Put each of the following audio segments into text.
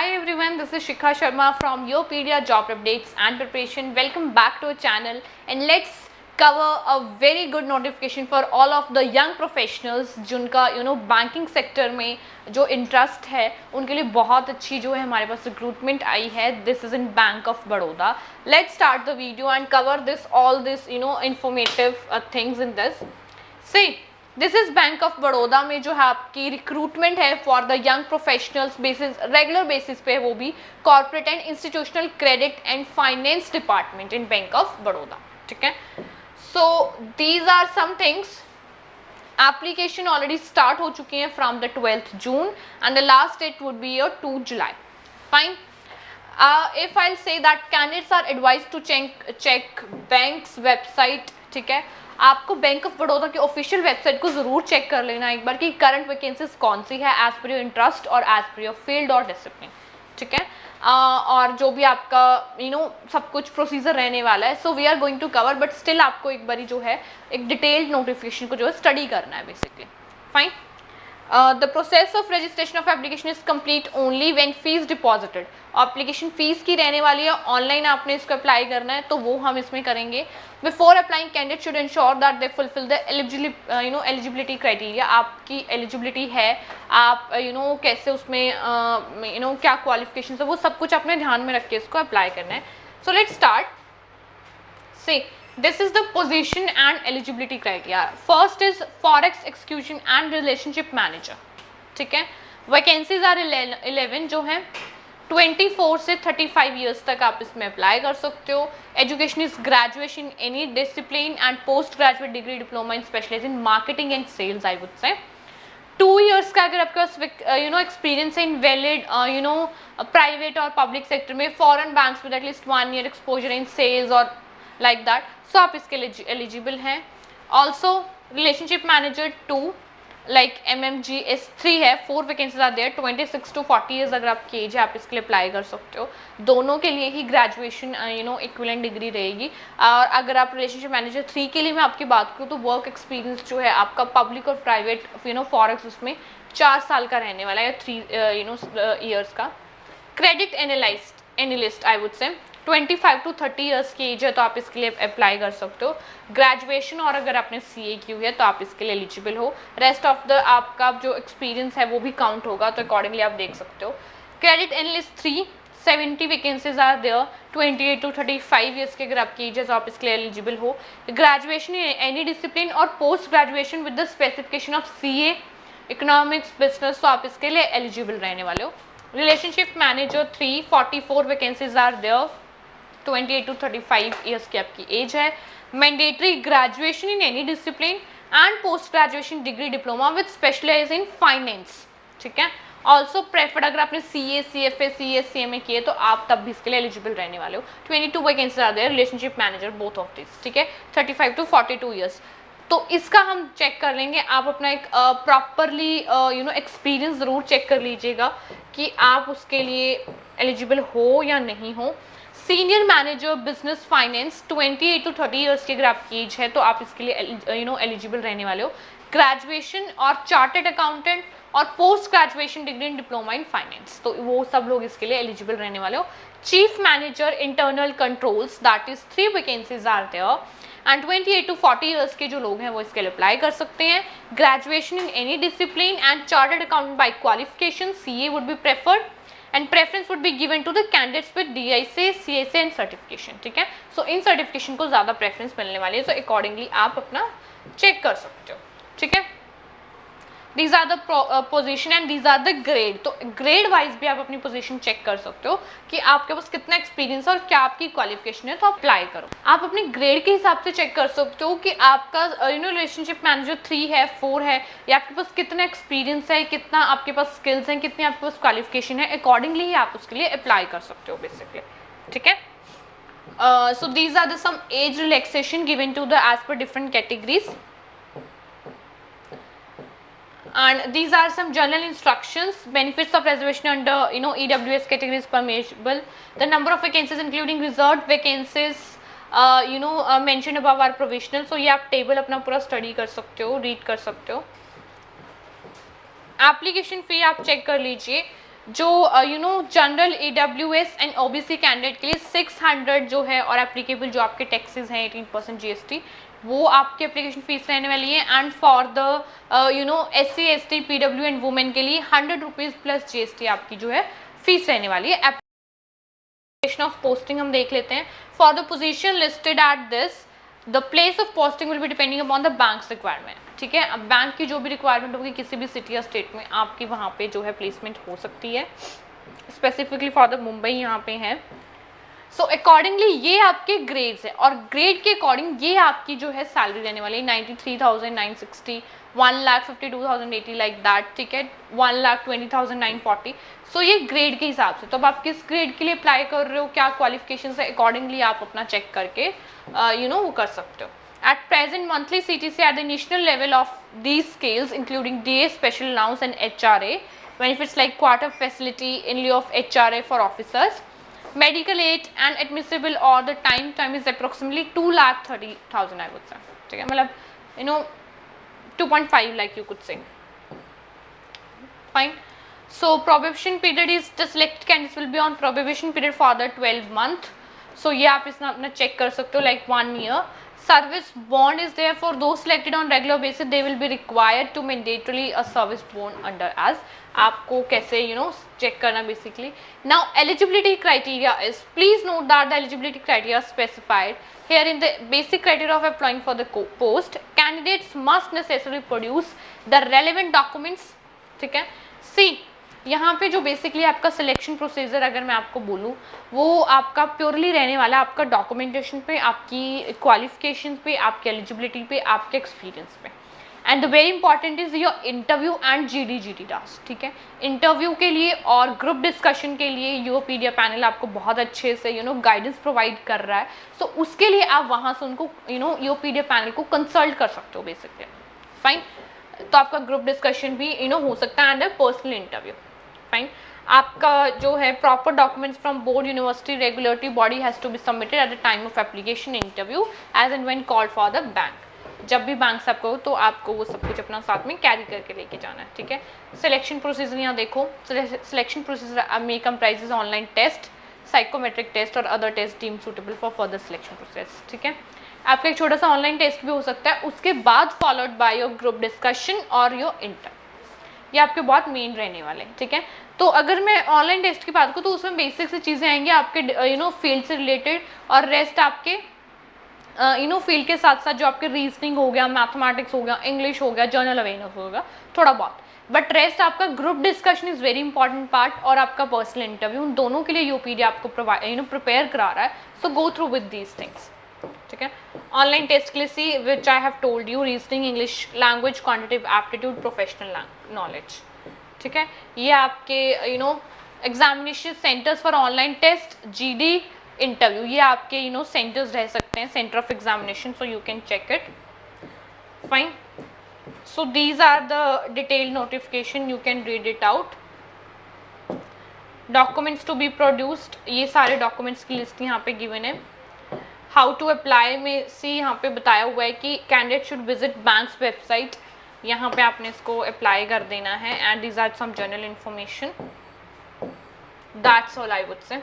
Hi everyone, this is Shikha Sharma from Yopedia Job Updates and Preparation. Welcome back to our channel and let's cover a very good notification for all of the young professionals जिनका banking sector में जो interest है उनके लिए बहुत अच्छी जो है हमारे पास रिक्रूटमेंट आई है. This is in bank of Baroda. Let's start the video and cover this all this informative things in this. See this is bank of Baroda में जो है आपकी रिक्रूटमेंट है for the young professionals basis regular basis पे, वो भी corporate and institutional credit and finance department in bank of Baroda. ठीक है, so these are some things. Application already start हो चुकी है from the 12th June and the last date would be 2 July. Fine. If I'll say that candidates are advised to check bank's website. ठीक है, आपको bank of Baroda की official website को ज़रूर check कर लेना एक बार कि करंट वैकेंसीज कौन सी है एज पर योर इंटरेस्ट और एज पर योर फील्ड और डिसिप्लिन. ठीक है, और जो भी आपका सब कुछ प्रोसीजर रहने वाला है. So we are going to cover, but still आपको एक बारी जो है एक डिटेल्ड नोटिफिकेशन को जो है स्टडी करना है basically. Fine. The process of registration of application is complete only when fees deposited. Application fees की रहने वाली है, ऑनलाइन आपने इसको अप्लाई करना है तो वो हम इसमें करेंगे. Before applying candidate should ensure that they fulfil the eligibility criteria. आपकी एलिजिबिलिटी है, आप कैसे उसमें क्या क्वालिफिकेशन है वो सब कुछ अपने ध्यान में रख के इसको अप्लाई करना है. So let's start. See this is the position and eligibility criteria. First is forex execution and relationship manager. ठीक है, वैकेंसीज आर 11 जो है 24 से 35 ईयर्स तक आप इसमें अप्लाई कर सकते हो. Education is graduation any discipline and post graduate degree diploma in specialise in marketing and sales. I would say 2 years का अगर आपके पास एक्सपीरियंस है इन वैलिड प्राइवेट और पब्लिक सेक्टर में, foreign banks with at least 1 year exposure in sales और like that, so आप इसके लिए एलिजिबल हैं. Also relationship manager 2 like MMGS3 है. 4 vacancies are there. 26 to 40 years अगर आपकी एज है आप इसके लिए अप्लाई कर सकते हो. दोनों के लिए ही ग्रेजुएशन इक्विवेलेंट डिग्री रहेगी. और अगर आप रिलेशनशिप मैनेजर 3 के लिए मैं आपकी बात करूँ तो वर्क एक्सपीरियंस जो है आपका पब्लिक और प्राइवेट फॉरेक्स उसमें 4 साल का रहने वाला है या 3 ईयर्स का. क्रेडिट एनालिस्ट आई वुड से 25 to 30 ईयर्स की एज है तो आप इसके लिए अप्लाई कर सकते हो. ग्रेजुएशन और अगर आपने CA की हुई है तो आप इसके लिए एलिजिबल हो. रेस्ट ऑफ द आपका जो एक्सपीरियंस है वो भी काउंट होगा, तो अकॉर्डिंगली आप देख सकते हो. Credit analyst 3 70 vacancies are there. 28 to 35 years की अगर आपकी एज है तो आप इसके लिए एलिजिबल हो. ग्रेजुएशन इन एनी डिसिप्लिन और post graduation with the specification of CA economics business, तो आप इसके लिए एलिजिबल रहने वाले हो. Relationship manager 3 44 vacancies are there. 28 to 35 years की आपकी एज है. Mandatory graduation in any discipline and post graduation degree diploma with specialise in finance. ठीक है, ऑल्सो प्रेफर्ड अगर आपने CA CFA CS CMA किए तो आप तब भी इसके लिए एलिजिबल रहने वाले हो. 22 vacancies are there. Relationship manager both of this. ठीक है, 35 to 42 ईयर्स. तो इसका हम चेक कर लेंगे. आप अपना एक प्रॉपरली एक्सपीरियंस ज़रूर चेक कर लीजिएगा कि आप उसके लिए एलिजिबल हो या नहीं हो. Senior manager business finance 28 to 30 years की अगर आपकी एज है तो आप इसके लिए एलिजिबल रहने वाले हो. ग्रेजुएशन और चार्टर्ड अकाउंटेंट और post graduation degree in diploma in finance, तो वो सब लोग इसके लिए एलिजिबल रहने वाले हो. Chief manager internal controls that is 3 vacancies are there and 28 to 40 years के जो लोग हैं वो इसके लिए अप्लाई कर सकते हैं. Graduation in any discipline and chartered accountant bye qualification CA would be preferred and preference would be given to the candidates with DISA, CSA and certification. ठीक है, सो इन सर्टिफिकेशन को ज़्यादा प्रेफरेंस मिलने वाली है, सो अकॉर्डिंगली आप अपना चेक कर सकते हो. ठीक है, these are the position and these are the grade. तो ग्रेड वाइज भी आप अपनी पोजीशन चेक कर सकते हो कि आपके पास कितना एक्सपीरियंस है और क्या आपकी क्वालिफिकेशन है, तो आप अप्लाई करो. आप अपने ग्रेड के हिसाब से चेक कर सकते हो कि आपका रिलेशनशिप मैनेजर 3 है 4 है या आपके पास कितना एक्सपीरियंस है, कितना आपके पास स्किल्स हैं, कितनी आपके पास क्वालिफिकेशन है. अकॉर्डिंगली ही आप उसके लिए अप्लाई कर सकते हो बेसिकली. ठीक है, so these are the some age relaxation given to the age पर different categories. And these are some general instructions. Benefits of reservation under EWS categories permissible. The number of vacancies including reserved vacancies mentioned above are provisional. So ये आप table अपना पूरा study कर सकते हो, read कर सकते हो. एप्लीकेशन फ़ी आप चेक कर लीजिए. जो general AWS and OBC candidate के लिए 600 जो है और एप्लीकेबल जो आपके टैक्सेस हैं 18% GST, वो आपकी एप्लीकेशन फीस रहने वाली है। And for the SC ST PW and women के लिए 100 रुपीज़ प्लस GST आपकी जो है फीस रहने वाली है। एप्लीकेशन ऑफ पोस्टिंग हम देख लेते हैं। For the position listed at this the place of posting will be depending upon the banks requirement, ठीक है। अब बैंक की जो भी रिक्वायरमेंट होगी किसी भी सिटी या स्टेट में आपकी वहाँ पे जो है प्लेसमेंट हो सकती है। स्पेसिफिकली फॉर द मुंबई यहाँ पे है। सो अकॉर्डिंगली ये आपके ग्रेड्स है और ग्रेड के अकॉर्डिंग ये आपकी जो है सैलरी रहने वाली है 93,960, 1,52,080 लाइक दैट, ठीक है, 1,20,940। सो ये ग्रेड के हिसाब से। तो अब आप किस ग्रेड के लिए अप्लाई कर रहे हो, क्या क्वालिफिकेशन है, अकॉर्डिंगली आप अपना चेक करके वो कर सकते हो। At present, monthly CTC at the national level of these scales, including DA, special allowance, and HRA, benefits like quarter facility in lieu of HRA for officers, medical aid, and admissible, or the time is approximately 2,30,000, I would say. ठीक है, मतलब 2.5 like you could say. Fine. So probation period is the selected candidates will be on probation period for the 12 month. So ये आप इसमें अपना check कर सकते हो like 1 year. Service bond is there for those selected on regular basis. They will be required to mandatorily a service bond under as. आपको कैसे check करना basically. Now eligibility criteria is, please note that the eligibility criteria specified here in the basic criteria of applying for the post. Candidates must necessarily produce the relevant documents, ठीक है। See, यहाँ पे जो basically आपका selection procedure अगर मैं आपको बोलूँ वो आपका प्योरली रहने वाला आपका डॉक्यूमेंटेशन पे, आपकी क्वालिफिकेशन पे, आपकी एलिजिबिलिटी पे, आपके एक्सपीरियंस पे। And the very important is your interview and GD task, ठीक है। इंटरव्यू के लिए और ग्रुप डिस्कशन के लिए यूपीडिया पैनल आपको बहुत अच्छे से गाइडेंस प्रोवाइड कर रहा है। सो उसके लिए आप वहाँ से उनको यूपीडिया पैनल को कंसल्ट कर सकते हो बेसिकली। फाइन, तो आपका ग्रुप डिस्कशन भी हो सकता है एंड पर्सनल इंटरव्यू। फाइन, आपका जो है proper documents from board university regulatory body has to be submitted at the time of application interview as and when called for the bank. जब भी बैंक से आपको हो तो आपको वो सब कुछ अपना साथ में कैरी करके लेके जाना है, ठीक है। सिलेक्शन प्रोसीजर यहाँ देखो, सिलेक्शन प्रोसीजर में comprises online test, psychometric test और other test deem suitable for further selection process, ठीक है। आपका एक छोटा सा ऑनलाइन टेस्ट भी हो सकता है, उसके बाद followed by your group discussion और योर इंटरव्यू। ये आपके बहुत मेन रहने वाले हैं, ठीक है। तो अगर मैं ऑनलाइन टेस्ट की बात करूँ तो उसमें बेसिक से चीज़ें आएंगी आपके फील्ड से रिलेटेड, और रेस्ट आपके फील्ड के साथ साथ जो आपके रीजनिंग हो गया, मैथमेटिक्स हो गया, इंग्लिश हो गया, जनरल अवेयरनेस होगा थोड़ा बहुत, बट रेस्ट आपका group discussion is very important part, और आपका पर्सनल इंटरव्यू, उन दोनों के लिए यूपीडिया आपको प्रिपेयर करा रहा है। So go through with these things, ठीक है। ऑनलाइन टेस्ट के लिए see which I have told you, reasoning, English language, quantitative aptitude, professional knowledge, ठीक है। ये आपके examination centres for online test, GD, interview, ये आपके सेंटर्स रह सकते हैं, centre of examination, so you can check it. Fine, so these are the detailed notification, you can read it out. Documents to be produced, ये सारे documents की list यहाँ पे गिवन है। हाउ टू अप्लाई में सी यहाँ पे बताया हुआ है कि candidate should visit bank's website, यहाँ पे आपने इसको अप्लाई कर देना है, and these are some general information, that's all I would say.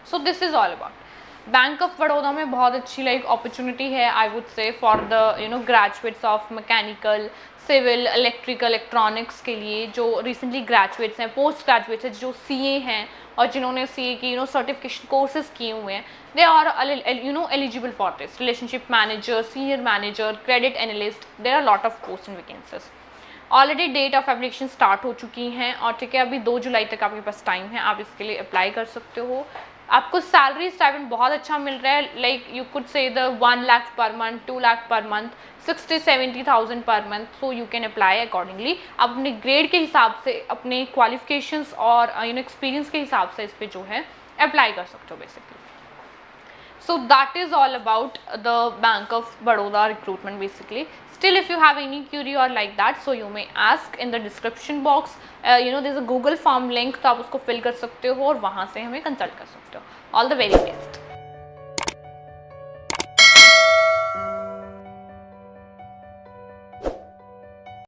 So this is all about bank of Baroda में बहुत अच्छी लाइक अपॉर्चुनिटी है I would say for the graduates of mechanical, civil, electrical, electronics के लिए जो recently graduates हैं, post graduates हैं, जो CA हैं और जिन्होंने CA की सर्टिफिकेशन कोर्सेज किए हुए हैं, they are eligible for this. Relationship manager, senior manager, credit analyst, there are lot of post and vacancies. Already date of application start हो चुकी हैं और ठीक है, अभी 2 जुलाई तक आपके पास टाइम है, आप इसके लिए अप्लाई कर सकते हो। आपको सैलरी स्टाइपेंड बहुत अच्छा मिल रहा है, like you could say the 1 lakh per month, 2 lakh per month, 60-70,000 per month, so you can apply accordingly. आप अपने ग्रेड के हिसाब से, अपने क्वालिफिकेशंस और एक्सपीरियंस के हिसाब से इस पर जो है अप्लाई कर सकते हो basically. So that is all about the Bank of Baroda recruitment basically. Still, if you have any query or like that, so you may ask in the description box. There's a Google form link, तो आप उसको fill कर सकते हो और वहाँ से हमें consult कर सकते हो. All the very best.